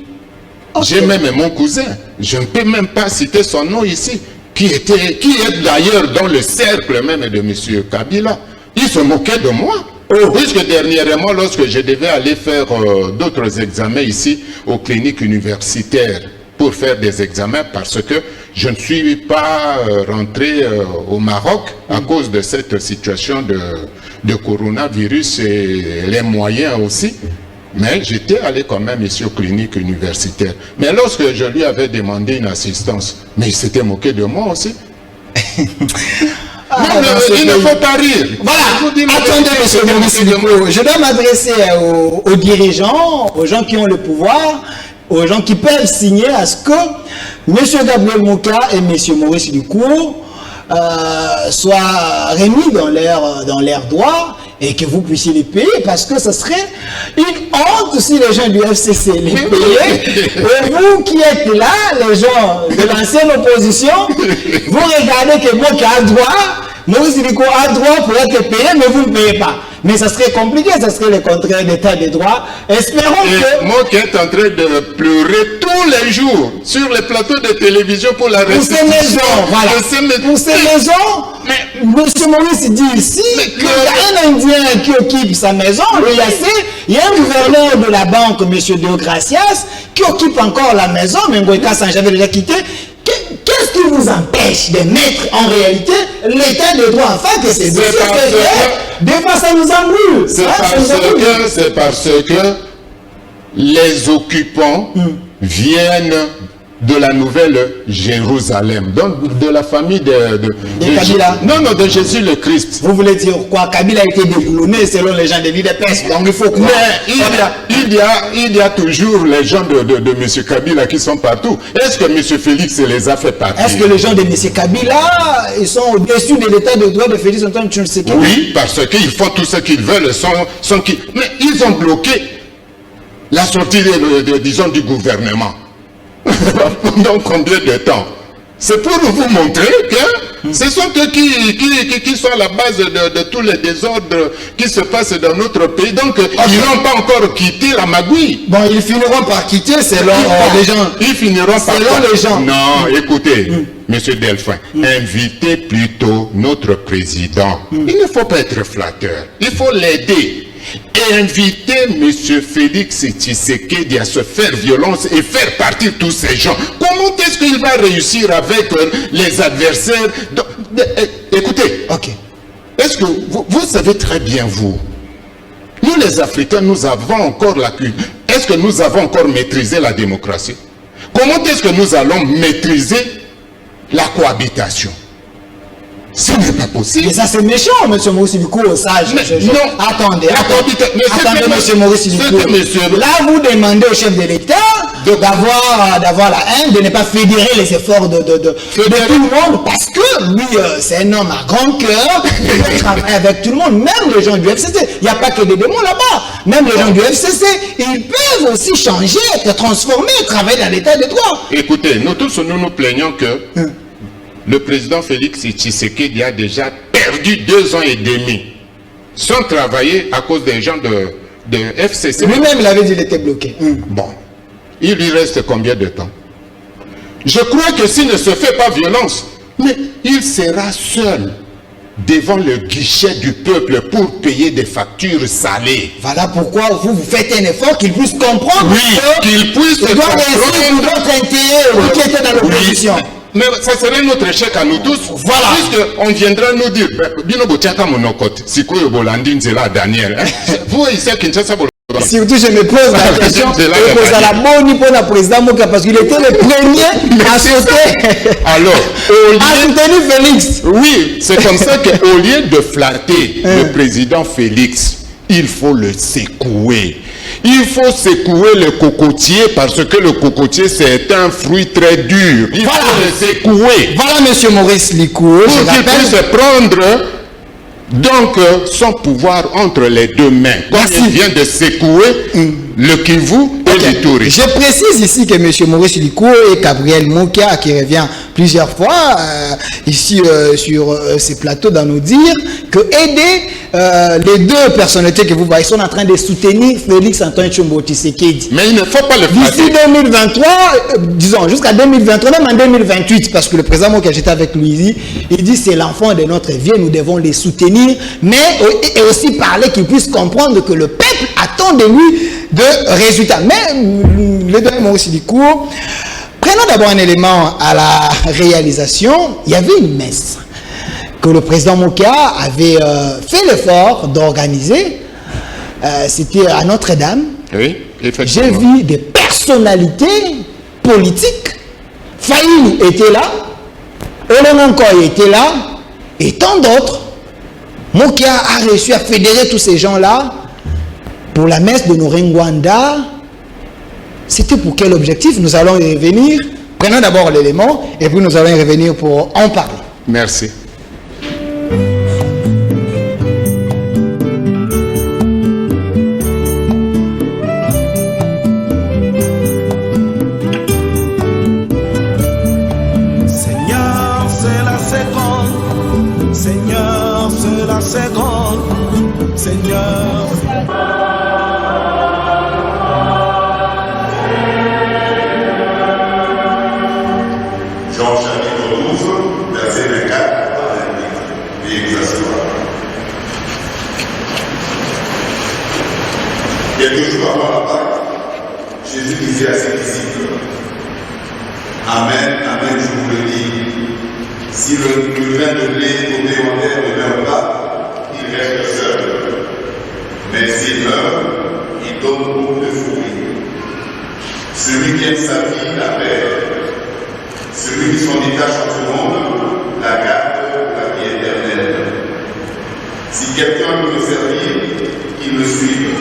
J'ai même mon cousin, je ne peux même pas citer son nom ici, qui est d'ailleurs dans le cercle même de M. Kabila. Il se moquait de moi. Puisque dernièrement, lorsque je devais aller faire d'autres examens ici aux cliniques universitaires pour faire des examens, parce que je ne suis pas rentré au Maroc à cause de cette situation de coronavirus et les moyens aussi. Mais j'étais allé quand même ici aux cliniques universitaires. Mais lorsque je lui avais demandé une assistance, mais il s'était moqué de moi aussi. Il ne faut pas rire. Voilà, attendez, M. Maurice Likou, je dois m'adresser aux dirigeants, aux gens qui ont le pouvoir, aux gens qui peuvent signer à ce que M. Gabriel Moka et M. Maurice Likou soient remis dans l'air droit et que vous puissiez les payer, parce que ce serait une honte si les gens du FCC les payaient. Et vous qui êtes là, les gens de l'ancienne opposition, vous regardez que Moka a droit, Maurice Likou a droit pour être payé, mais vous ne payez pas. Mais ça serait compliqué, ça serait le contraire d'état de droit. Espérons que... Moi qui est en train de pleurer tous les jours sur les plateaux de télévision pour la restitution. Pour ces maisons, voilà. Pour ces maisons, M. Maurice dit ici qu'il y a un Indien qui occupe sa maison, il y a un gouverneur de la banque, M. Deogracias, qui occupe encore la maison, mais Ngoïka Sanjavé déjà quitté. Qu'est-ce qui vous empêche de mettre en réalité l'état de droit afin que ces dossiers des fois ça nous embrouille. C'est parce que les occupants viennent de la nouvelle Jérusalem, donc de la famille de Kabila. Non, de Jésus le Christ. Vous voulez dire quoi? Kabila a été déboulonné selon les gens de l'IDPS, donc il faut quoi? Mais il y a toujours les gens de M. Kabila qui sont partout. Est-ce que M. Félix les a fait partir? Est-ce que les gens de M. Kabila, ils sont au-dessus de l'état de droit de Félix Antoine Tshisekedi? Oui, parce qu'ils font tout ce qu'ils veulent, mais ils ont bloqué la sortie, disons, du gouvernement. Pendant combien de temps? C'est pour vous montrer que ce sont eux qui sont à la base de tous les désordres qui se passent dans notre pays. Donc, ils n'ont pas encore quitté la magouille. Bon, ils finiront par quitter selon les gens. Ils finiront par selon les gens. Non, écoutez, Monsieur Delphin, invitez plutôt notre président. Il ne faut pas être flatteur. Il faut l'aider. Et inviter M. Félix Tshisekedi à se faire violence et faire partir tous ces gens. Comment est-ce qu'il va réussir avec les adversaires? Écoutez, est-ce que vous savez très bien, vous, nous les Africains, nous avons encore la culture. Est-ce que nous avons encore maîtrisé la démocratie? Comment est-ce que nous allons maîtriser la cohabitation? Ce n'est pas possible. Mais ça c'est méchant, M. Maurice Likou, sage. Non. Attendez, M. Maurice Likou. Là, vous demandez au chef de l'État d'avoir la haine, de ne pas fédérer les efforts de tout le monde, parce que lui, c'est un homme à grand cœur, il veut travailler avec tout le monde, même les gens du FCC. Il n'y a pas que des démons là-bas. Même les gens du FCC, ils peuvent aussi changer, être transformés, travailler dans l'état de droit. Écoutez, nous tous, nous plaignons que le président Félix Tshisekedi a déjà perdu 2 ans et demi sans travailler à cause des gens de FCC. Lui-même, il avait dit qu'il était bloqué. Bon, il lui reste combien de temps? Je crois que s'il ne se fait pas violence, mais il sera seul devant le guichet du peuple pour payer des factures salées. Voilà pourquoi vous faites un effort qu'il puisse comprendre. Oui, qu'il puisse comprendre. Il doit votre intérêt, vous qui êtes dans l'opposition. Mais ça serait notre échec à nous tous. Voilà. Puisqu'on viendra nous dire, vous ici à Kinshasa, surtout, je me pose la question de la bonne pour le président Moka, parce qu'il était le premier à sauter. Alors, à soutenir Félix. Oui, c'est comme ça qu'au lieu de flatter le président Félix, il faut le secouer. Il faut secouer le cocotier parce que le cocotier c'est un fruit très dur. Il faut le secouer. Voilà, M. Maurice Likou. Pour qu'il puisse prendre donc son pouvoir entre les deux mains. Comme il vient de secouer le Kivu et l'Ituri. Je précise ici que M. Maurice Likou et Gabriel Mokia, qui revient plusieurs fois ici sur ces plateaux, dans nous dire que aider les deux personnalités que vous voyez sont en train de soutenir Félix Antoine Tshombo Tshisekedi. Mais il ne faut pas le faire. D'ici 2023, disons jusqu'à 2023, même en 2028, parce que le président Mokia, j'étais avec lui, il dit c'est l'enfant de notre vie, nous devons les soutenir, mais et aussi parler qu'il puisse comprendre que le peuple attend de lui de résultats. Mais le deux mots aussi du cours. Prenons d'abord un élément à la réalisation. Il y avait une messe que le président Mokia avait fait l'effort d'organiser. C'était à Notre-Dame. Oui, j'ai vu des personnalités politiques. Faïl était là, Olononkoy était là, et tant d'autres. Mokia a réussi à fédérer tous ces gens-là pour la messe de Norengwanda. C'était pour quel objectif? Nous allons y revenir. Prenons d'abord l'élément et puis nous allons y revenir pour en parler. Merci. Seigneur, c'est la seconde. Seigneur, c'est la seconde. Seigneur. Jean chapitre 12, verset 24 à 28. Veuillez vous asseoir. Quelques jours avant la Pâque, Jésus disait à ses disciples, Amen, Amen, je vous le dis, si le grain de blé tombé en terre ne meurt pas, il reste seul. Mais s'il meurt, il donne beaucoup de fruits. Celui qui aime sa vie la perd. celui qui s'en détache en ce monde, la garde, la vie éternelle. Si quelqu'un peut me servir, qu'il me suive.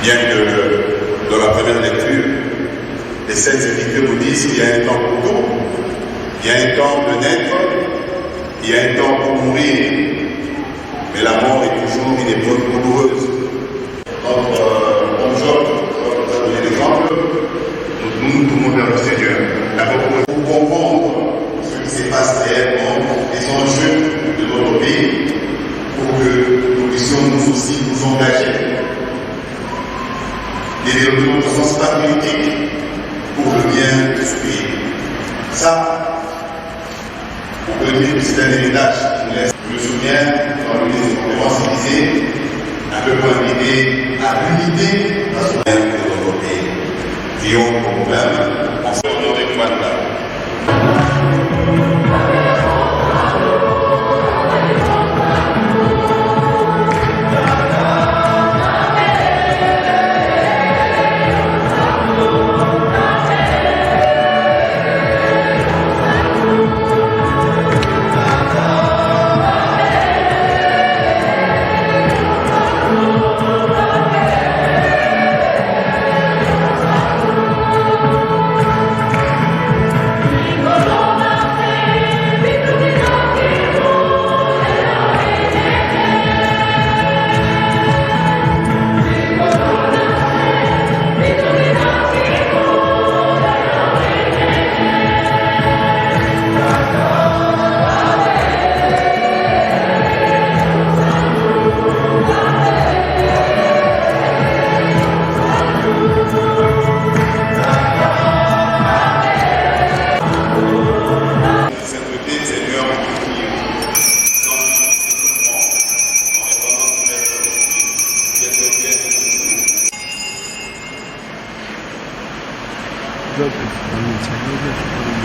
Bien que dans la première lecture, les Saintes Écritures nous disent qu'il y a un temps pour tout, il y a un temps de naître, il y a un temps pour mourir, mais la mort est toujours une épreuve douloureuse. Notre homme Job, pour donner l'exemple, nous tournons vers le Seigneur. D'abord pour comprendre ce qui se passe réellement, les enjeux de notre pays, pour que nous puissions nous aussi nous engager. Développer notre sens patriotique pour le bien de ce pays. Ça, on peut dire que c'est un héritage qui nous laisse. Je me souviens, dans l'une des conférences, il disait, un peu pour inviter à l'unité nationale de notre pays. Qui ont pour problème, en fait, on aurait quoi de là.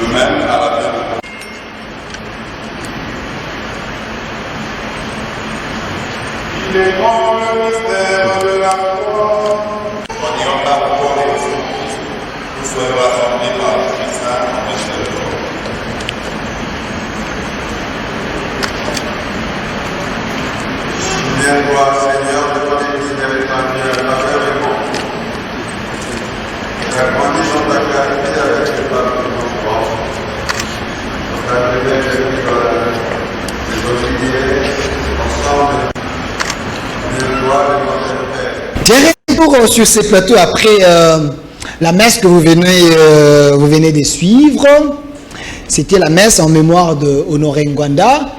Nous-mêmes, à la fin, il est grand le mystère de la foi. En n'ayant pas encore les choses, nous soyons rassemblés par l'Esprit Saint en Michel. Viens-toi, Seigneur, de ton Église étrangère, avec moi. Grandissons ta carité avec les femmes de nos croix. Dans ta prière, les oliviers, ensemble, une gloire de notre Père. Tiens, retour sur ces plateaux après la messe que vous venez de suivre. C'était la messe en mémoire de Honoré Ngwanda.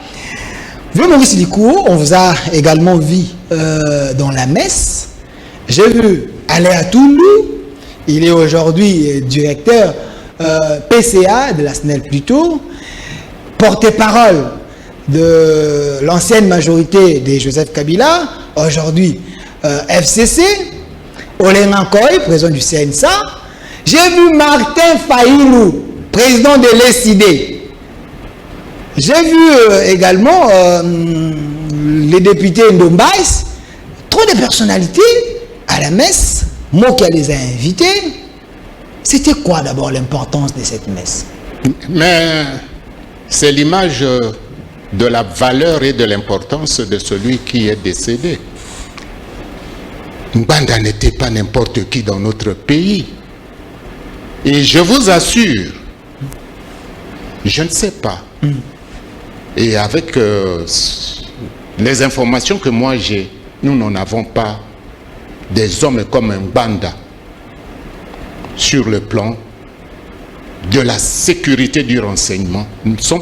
Vieux Maurice Likouo, on vous a également vu dans la messe. J'ai vu Aléa Toulou. Il est aujourd'hui directeur PCA de la SNEL plutôt, porte-parole de l'ancienne majorité de Joseph Kabila, aujourd'hui FCC, Olenga Koy, président du CNSA. J'ai vu Martin Faïlou, président de l'ESID. J'ai vu également les députés Ndombaïs, trop de personnalités à la messe. Moi qui les a invités. C'était quoi d'abord l'importance de cette messe? Mais c'est l'image de la valeur et de l'importance de celui qui est décédé. Ngwanda n'était pas n'importe qui dans notre pays. Et je vous assure, je ne sais pas. Et avec les informations que moi j'ai, nous n'en avons pas des hommes comme Ngwanda sur le plan de la sécurité du renseignement.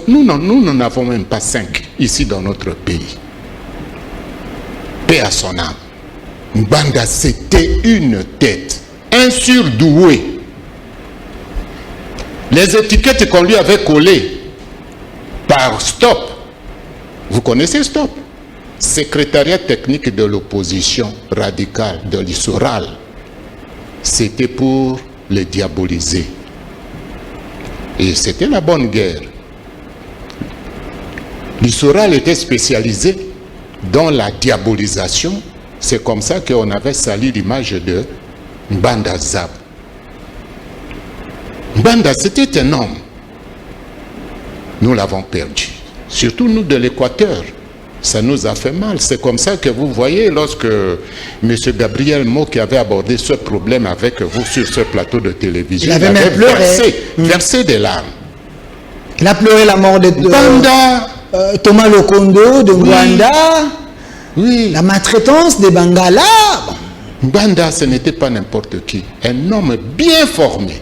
Nous n'en avons même pas 5 ici dans notre pays. Paix à son âme. Ngwanda, c'était une tête, un surdoué. Les étiquettes qu'on lui avait collées par Stop, vous connaissez Stop? Secrétariat technique de l'opposition radicale de l'Issoral, c'était pour le diaboliser. Et c'était la bonne guerre. L'Issoral était spécialisé dans la diabolisation. C'est comme ça qu'on avait sali l'image de Ngwanda Zab. Mbanda, c'était un homme. Nous l'avons perdu. Surtout nous de l'Équateur. Ça nous a fait mal. C'est comme ça que vous voyez, lorsque M. Gabriel Mo, qui avait abordé ce problème avec vous sur ce plateau de télévision, il avait même pleuré. Versé des larmes. Il a pleuré la mort de Mbanda. Thomas Lokondo, de Rwanda. Oui. La maltraitance des Bangala. Mbanda, ce n'était pas n'importe qui. Un homme bien formé.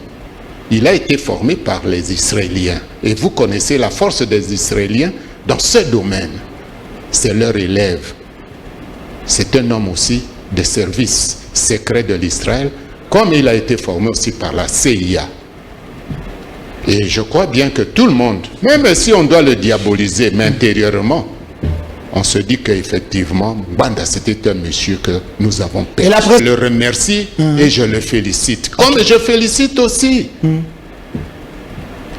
Il a été formé par les Israéliens. Et vous connaissez la force des Israéliens dans ce domaine. C'est leur élève. C'est un homme aussi de service secret de l'Israël, comme il a été formé aussi par la CIA. Et je crois bien que tout le monde, même si on doit le diaboliser, mais intérieurement, on se dit qu'effectivement, Mbanda, c'était un monsieur que nous avons perdu. Je le remercie et je le félicite. Comme je félicite aussi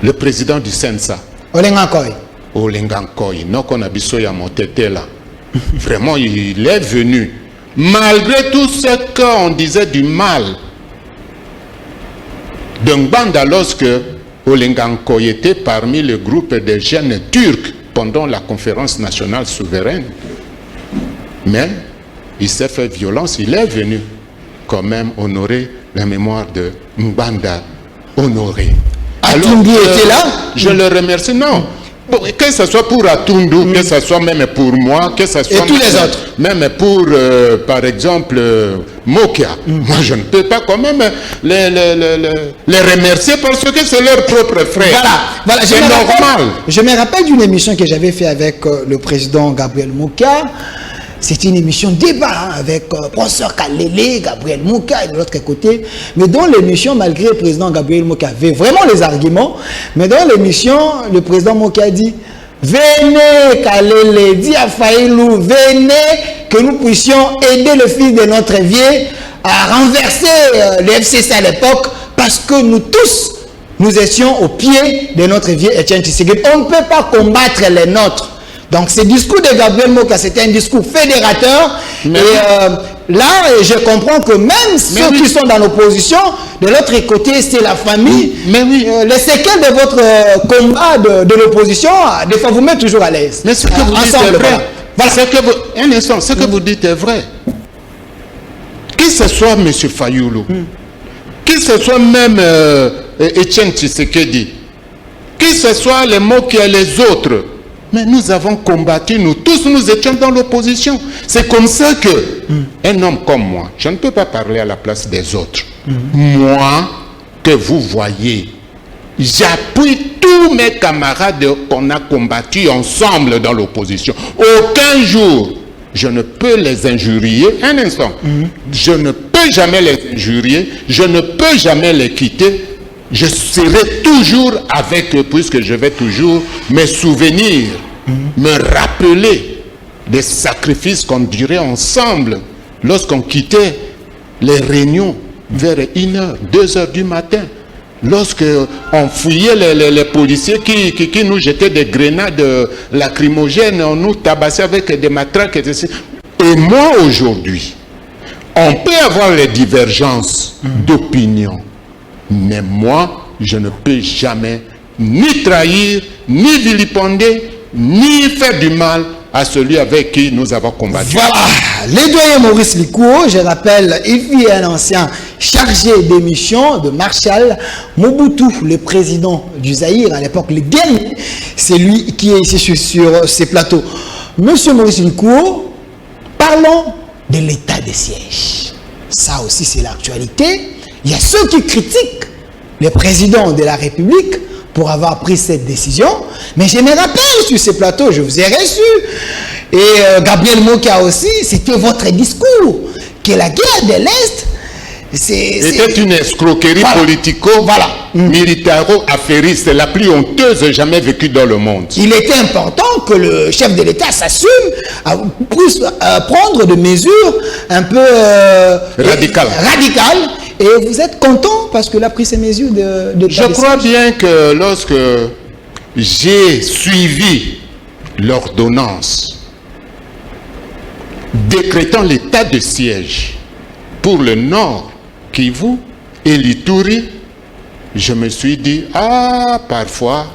le président du Sensa. Olengankoy, vraiment, il est venu. Malgré tout ce qu'on disait du mal de Mbanda lorsque Olengankoy était parmi le groupe des jeunes turcs pendant la conférence nationale souveraine. Mais il s'est fait violence, il est venu quand même honorer la mémoire de Mbanda honoré. Atundu était là. Je le remercie. Non. Bon, que ce soit pour Atundu, que ce soit même pour moi, que ce soit et tous les autres. Même pour, par exemple, Mokia. Moi, je ne peux pas quand même les remercier parce que c'est leur propre frère. Voilà. C'est normal. Je me rappelle d'une émission que j'avais fait avec le président Gabriel Mokia. C'était une émission débat avec professeur Kalele, Gabriel Mokia et de l'autre côté. Mais dans l'émission, malgré le président Gabriel Mokia avait vraiment les arguments, mais dans l'émission, le président Mokia dit « Venez Kalele, dit à Faïlou, venez que nous puissions aider le fils de notre vieux à renverser le FCC à l'époque parce que nous tous, nous étions au pied de notre vieux Etienne Tshisekedi. On ne peut pas combattre les nôtres. » Donc, ce discours de Gabriel Mokia, c'était un discours fédérateur. Mais et là, je comprends que même ceux qui sont dans l'opposition, de l'autre côté, c'est la famille. Mais oui. Les séquelles de votre combat de l'opposition, des fois, vous mettez toujours à l'aise. Mais ce que vous dites est vrai. Voilà. Un instant, ce que vous dites est vrai. Que ce soit M. Fayoulou, que ce soit même Etienne Tshisekedi, que ce soit les Mokia et les autres, mais nous avons combattu, nous tous, nous étions dans l'opposition. C'est comme ça que un homme comme moi, je ne peux pas parler à la place des autres. Moi, que vous voyez, j'appuie tous mes camarades qu'on a combattu ensemble dans l'opposition. Aucun jour, je ne peux les injurier. Un instant. Je ne peux jamais les injurier. Je ne peux jamais les quitter. Je serai toujours avec eux, puisque je vais toujours me souvenir, me rappeler des sacrifices qu'on durait ensemble lorsqu'on quittait les réunions vers 1h, 2h du matin. Lorsqu'on fouillait les policiers qui nous jetaient des grenades lacrymogènes, on nous tabassait avec des matraques. Et moi aujourd'hui, on peut avoir les divergences d'opinion. Mais moi, je ne peux jamais ni trahir, ni vilipender, ni faire du mal à celui avec qui nous avons combattu. Voilà, le doyen Maurice Likouo, je rappelle, il fut un ancien chargé de mission de Marshal Mobutu, le président du Zaïre à l'époque, le Guéni. C'est lui qui est ici sur ces plateaux. Monsieur Maurice Likouo, parlons de l'état de siège. Ça aussi, c'est l'actualité. Il y a ceux qui critiquent le président de la République pour avoir pris cette décision. Mais je me rappelle sur ces plateaux, je vous ai reçu. Et Gabriel Mokia aussi, c'était votre discours. Que la guerre de l'Est, c'était une escroquerie politico-militaro-affairiste, la plus honteuse jamais vécue dans le monde. Il était important que le chef de l'État s'assume, puisse prendre des mesures un peu radicales. Et vous êtes content parce qu'il a pris ces mesures de Je crois bien que lorsque j'ai suivi l'ordonnance décrétant l'état de siège pour le Nord, Kivu et l'Ituri, je me suis dit, ah, parfois,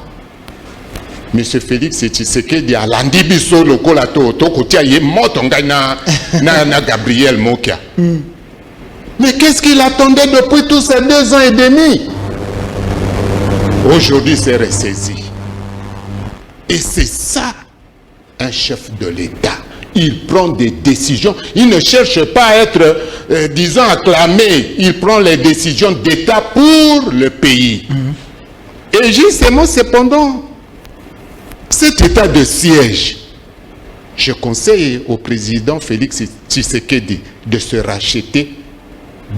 M. Félix Tshisekedi a landi biso lokola to kotia ye moto na Gabriel Mokia. Mais qu'est-ce qu'il attendait depuis tous ces 2 ans et demi? Aujourd'hui, c'est ressaisi. Et c'est ça, un chef de l'État. Il prend des décisions. Il ne cherche pas à être, disons, acclamé. Il prend les décisions d'État pour le pays. Et justement, cependant, cet état de siège, je conseille au président Félix Tshisekedi de se racheter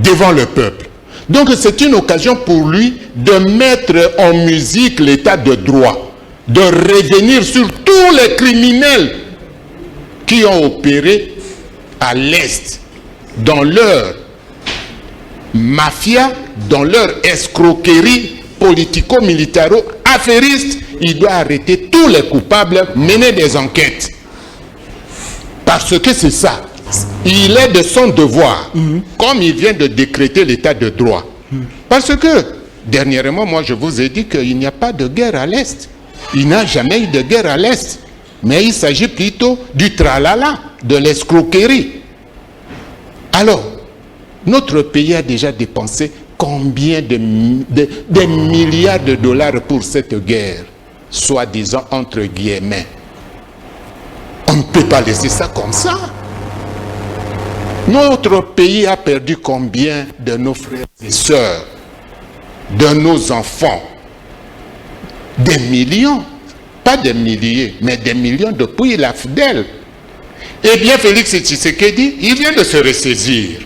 devant le peuple. Donc c'est une occasion pour lui de mettre en musique l'état de droit, de revenir sur tous les criminels qui ont opéré à l'Est, dans leur mafia, dans leur escroquerie politico-militaro-affairiste. Il doit arrêter tous les coupables, mener des enquêtes. Parce que c'est ça. Il est de son devoir, comme il vient de décréter l'état de droit. Parce que, dernièrement, moi je vous ai dit qu'il n'y a pas de guerre à l'Est. Il n'y a jamais eu de guerre à l'Est. Mais il s'agit plutôt du tralala, de l'escroquerie. Alors, notre pays a déjà dépensé combien de milliards de dollars pour cette guerre, soi-disant entre guillemets. On ne peut pas laisser ça comme ça. Notre pays a perdu combien de nos frères et sœurs, de nos enfants? Des millions, pas des milliers, mais des millions depuis la FDL. Eh bien, Félix Tshisekedi, il vient de se ressaisir.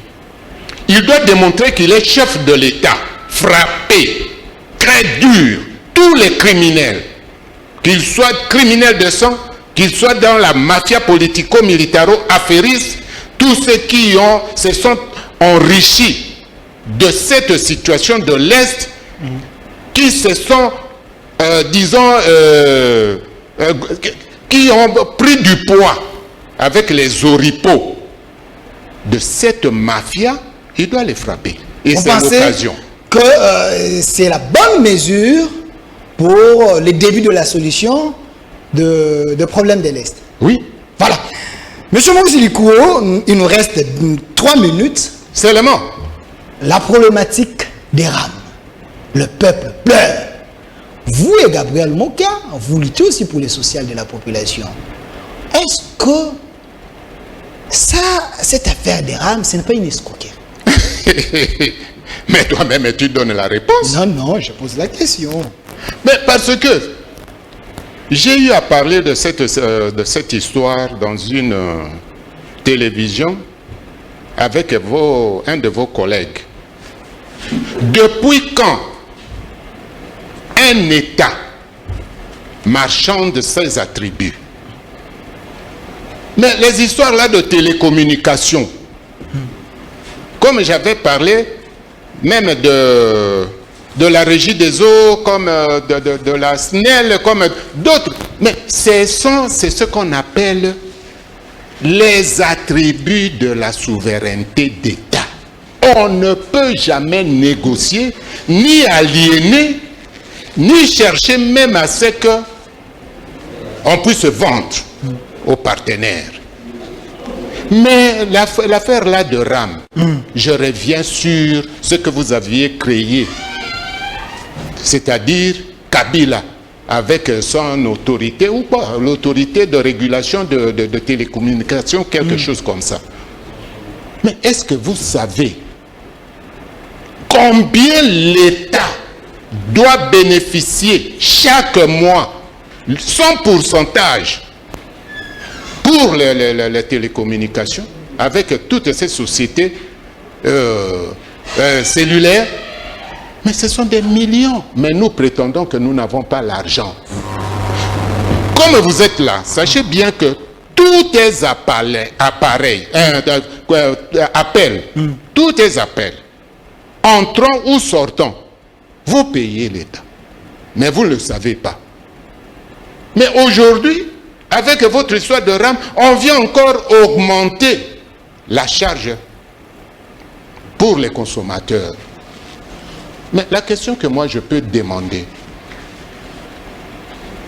Il doit démontrer qu'il est chef de l'État, frapper, très dur, tous les criminels, qu'ils soient criminels de sang, qu'ils soient dans la mafia politico-militaro-affairiste, tous ceux qui se sont enrichis de cette situation de l'Est, qui se sont, qui ont pris du poids avec les oripeaux de cette mafia, il doit les frapper. Et c'est l'occasion. Que c'est la bonne mesure pour le début de la solution de problème de l'Est. Oui. Voilà. Monsieur Maurice Likouo, il nous reste 3 minutes. Seulement. La problématique des rames. Le peuple pleure. Vous et Gabriel Mokia, vous luttez aussi pour les sociales de la population. Est-ce que cette affaire des rames, ce n'est pas une escroquerie? Mais toi-même, tu donnes la réponse. Non, je pose la question. Mais parce que j'ai eu à parler de cette histoire dans une télévision avec un de vos collègues. Depuis quand un État marchande ses attributs? Mais les histoires là de télécommunication, comme j'avais parlé même de la régie des eaux, comme de la SNEL, comme d'autres, mais c'est ce qu'on appelle les attributs de la souveraineté d'État. On ne peut jamais négocier, ni aliéner, ni chercher même à ce qu'on puisse vendre aux partenaires. Mais l'affaire là de RAM, je reviens sur ce que vous aviez créé, c'est-à-dire Kabila, avec son autorité ou pas, l'autorité de régulation de télécommunications, quelque chose comme ça. Mais est-ce que vous savez combien l'État doit bénéficier chaque mois, son pourcentage, pour les télécommunications, avec toutes ces sociétés cellulaires? Mais ce sont des millions. Mais nous prétendons que nous n'avons pas l'argent. Comme vous êtes là, sachez bien que tous les appels, tous les appels, entrant ou sortant, vous payez l'État. Mais vous ne le savez pas. Mais aujourd'hui, avec votre histoire de RAM, on vient encore augmenter la charge pour les consommateurs. Mais la question que moi je peux demander,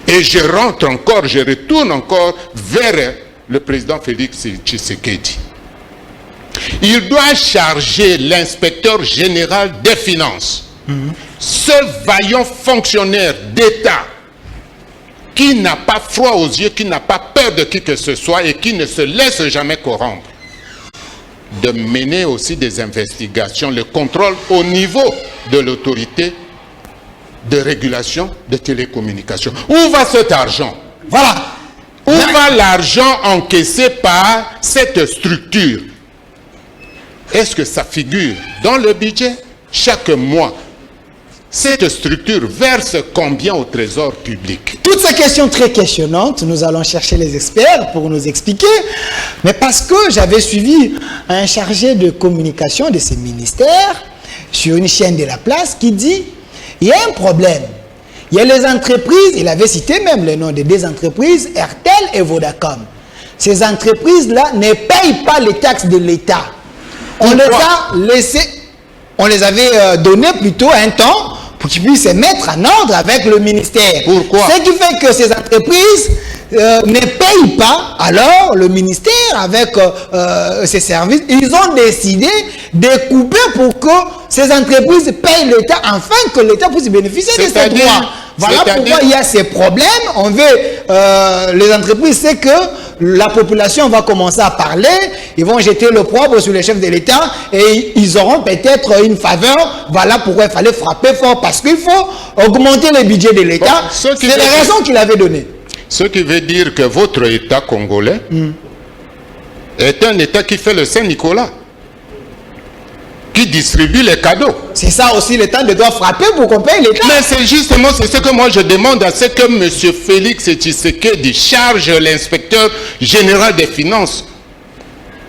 et je retourne encore vers le président Félix Tshisekedi. Il doit charger l'inspecteur général des finances, ce vaillant fonctionnaire d'État qui n'a pas froid aux yeux, qui n'a pas peur de qui que ce soit et qui ne se laisse jamais corrompre, de mener aussi des investigations, le contrôle au niveau de l'autorité de régulation de télécommunications. Où va cet argent? Voilà. Où va l'argent encaissé par cette structure? Est-ce que ça figure dans le budget chaque mois? Cette structure verse combien au trésor public? Toutes ces questions très questionnantes, nous allons chercher les experts pour nous expliquer. Mais parce que j'avais suivi un chargé de communication de ces ministères sur une chaîne de la place qui dit il y a un problème. Il y a les entreprises, il avait cité même le nom de deux entreprises, RTL et Vodacom. Ces entreprises-là ne payent pas les taxes de l'État. On les a laissées, on les avait donné plutôt un temps pour qu'ils puissent se mettre en ordre avec le ministère. Pourquoi? Ce qui fait que ces entreprises ne payent pas, alors le ministère avec ses services, ils ont décidé de couper pour que ces entreprises payent l'État afin que l'État puisse bénéficier de ces droits. Voilà pourquoi il y a ces problèmes. On veut, les entreprises, c'est que la population va commencer à parler, ils vont jeter le propre sur les chefs de l'État et ils auront peut-être une faveur. Voilà pourquoi il fallait frapper fort, parce qu'il faut augmenter le budget de l'État. C'est les raisons qu'il avait données. Ce qui veut dire que votre État congolais est un État qui fait le Saint-Nicolas, qui distribue les cadeaux. C'est ça aussi, l'État doit frapper pour qu'on paye l'État. Mais c'est justement ce que moi je demande à ce que M. Félix Tshisekedi charge l'inspecteur général des finances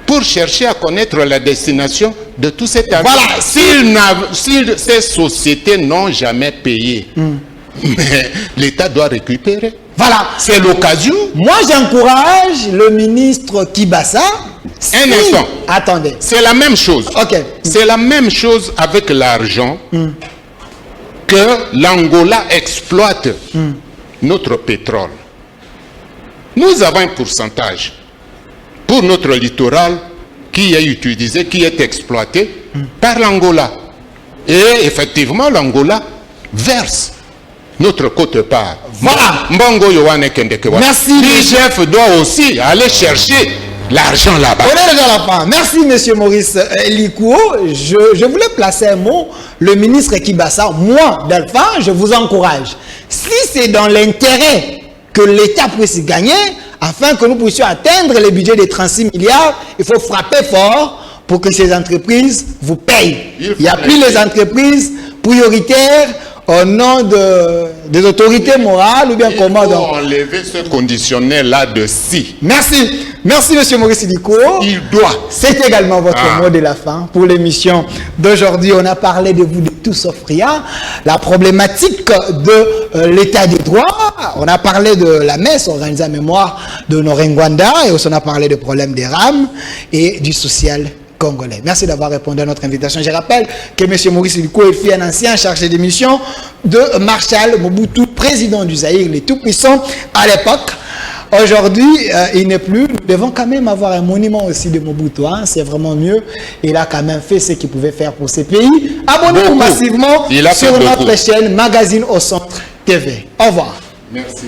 pour chercher à connaître la destination de tout cet argent. Voilà. Si ces sociétés n'ont jamais payé, mais l'État doit récupérer. Voilà. C'est l'occasion. Moi, j'encourage le ministre Kibasa. Un instant. Attendez. C'est la même chose. Ok. C'est la même chose avec l'argent que l'Angola exploite notre pétrole. Nous avons un pourcentage pour notre littoral qui est utilisé, qui est exploité par l'Angola. Et effectivement, l'Angola verse notre quote-part. Voilà. Mbongo Yohane Kendekewa. Merci. l'IGF doit aussi aller chercher l'argent là-bas. On est déjà à la fin. Merci, monsieur Maurice Likouo. Je voulais placer un mot. Le ministre Kibasa, moi, d'Alpha, je vous encourage. Si c'est dans l'intérêt que l'État puisse gagner, afin que nous puissions atteindre le budget de 36 milliards, il faut frapper fort pour que ces entreprises vous payent. Il n'y a plus les entreprises prioritaires au nom des autorités morales ou bien comment. Il faut enlever ce conditionnel-là de si. Merci. Merci, monsieur Maurice Likouo. Il doit. C'est également votre mot de la fin pour l'émission d'aujourd'hui. On a parlé de vous de tout sauf rien. La problématique de l'état des droits. On a parlé de la messe organisée en mémoire de Norengwanda et aussi on a parlé des problèmes des rames et du social congolais. Merci d'avoir répondu à notre invitation. Je rappelle que M. Maurice Likouo est un ancien chargé de mission de Marshal Mobutu, président du Zaïre, les tout-puissants à l'époque. Aujourd'hui, il n'est plus. Nous devons quand même avoir un monument aussi de Mobutu. Hein? C'est vraiment mieux. Il a quand même fait ce qu'il pouvait faire pour ces pays. Abonnez-vous massivement sur notre chaîne Magazine au Centre TV. Au revoir. Merci.